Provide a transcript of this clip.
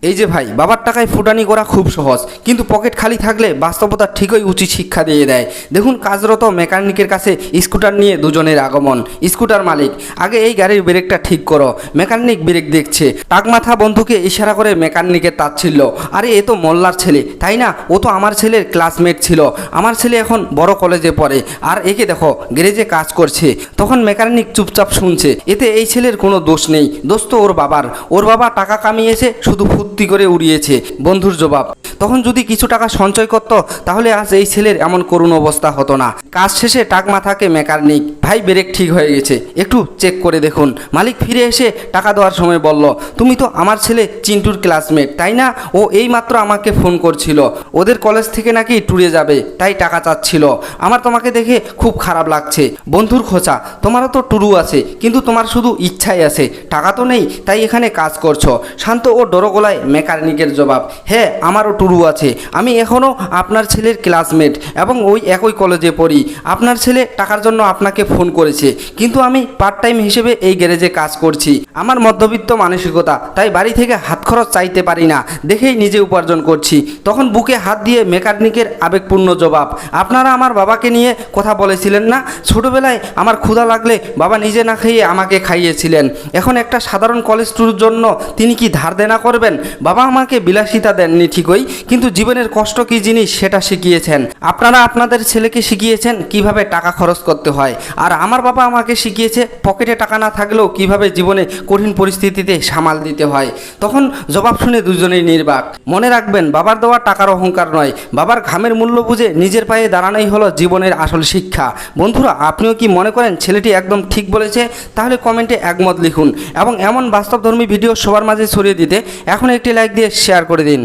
এই যে ভাই, বাবার টাকায় ফুটানি করা খুব সহজ, কিন্তু পকেট খালি থাকলে বাস্তবতা ঠিকই উচিত শিক্ষা দিয়ে দেয়। দেখুন, কাজরত মেকানিকের কাছে স্কুটার নিয়ে দুজনের আগমন। স্কুটার মালিক: আগে এই গাড়ির ব্রেকটা ঠিক করো। মেকানিক ব্রেক দেখছে। টাকমাথা বন্ধুকে ইশারা করে মেকানিকের তাচ্ছিল্য: আরে এ তো মোল্লার ছেলে, তাই না? ও তো আমার ছেলের ক্লাসমেট ছিল। আমার ছেলে এখন বড় কলেজে পড়ে, আর একে দেখো গ্যারেজে কাজ করছে। তখন মেকানিক চুপচাপ শুনছে। এতে এই ছেলের কোনো দোষ নেই, দোষ তো ওর বাবার। ওর বাবা টাকা কামিয়েছে, শুধু ফুর্তি করে উড়িয়েছে। বন্ধুর জবাব: তখন যদি কিছু টাকা সঞ্চয় করত, তাহলে আজ এই ছেলের এমন করুণ অবস্থা হতো না। কাজ শেষে টাকমাথাকে মেকানিক: ভাই, ব্রেক ঠিক হয়ে গেছে, একটু চেক করে দেখুন। মালিক ফিরে এসে টাকা দেওয়ার সময় বলল: তুমি তো আমার ছেলে চিন্টুর ক্লাসমেট, তাই না? ও এইমাত্র আমাকে ফোন করছিল, ওদের কলেজ থেকে নাকি ট্যুরে যাবে, তাই টাকা চাচ্ছিল। আমার তোমাকে দেখে খুব খারাপ লাগছে। বন্ধুর খোঁচা: তোমারও তো টুরু আছে, কিন্তু তোমার শুধু ইচ্ছাই আছে, টাকা তো নেই, তাই এখানে কাজ করছো। শান্ত ও ডরো গলায় মেকানিকের জবাব: হ্যাঁ, আমারও টুরু আছে। আমি এখনও আপনার ছেলের ক্লাসমেট এবং ওই একই কলেজে পড়ি। আপনার ছেলে টাকার জন্য আপনাকে ফোন করেছে, কিন্তু আমি পার্ট টাইম হিসেবে এই গ্যারেজে কাজ করছি। আমার মধ্যবিত্ত মানসিকতা, তাই বাড়ি থেকে হাত খরচ চাইতে পারি না, দেখেই নিজে উপার্জন করছি। তখন বুকে হাত দিয়ে মেকানিকের আবেগপূর্ণ জবাব: আপনারা আমার বাবাকে নিয়ে কথা বলেছিলেন না? ছোটবেলায় আমার ক্ষুধা লাগলে বাবা নিজে না খেয়ে আমাকে খাইয়েছিলেন। এখন একটা সাধারণ কলেজ ট্যুরের জন্য তিনি কি ধার দেনা করবেন? বাবা আমাকে বিলাসিতা দেননি ঠিকই, কিন্তু জীবনের কষ্ট কী জিনিস সেটা শিখিয়েছেন। আপনারা আপনাদের ছেলেকে শিখিয়েছেন কিভাবে টাকা খরচ করতে হয়, আর আমার বাবা আমাকে শিখিয়েছে পকেটে টাকা না থাকলেও কিভাবে জীবনে কঠিন পরিস্থিতিতে সামাল দিতে হয়। তখন জবাব শুনে দুজনেই নির্বাক। মনে রাখবেন, বাবার দেওয়া টাকার অহংকার নয়, বাবার ঘামের মূল্য বুঝে নিজের পায়ে দাঁড়ানোই হলো জীবনের আসল শিক্ষা। বন্ধুরা, আপনিও কি মনে করেন ছেলেটি একদম ঠিক বলেছে? তাহলে কমেন্টে একমত লিখুন এবং এমন বাস্তবধর্মী ভিডিও সবার মাঝে ছড়িয়ে দিতে এখন একটি লাইক দিয়ে শেয়ার করে দিন।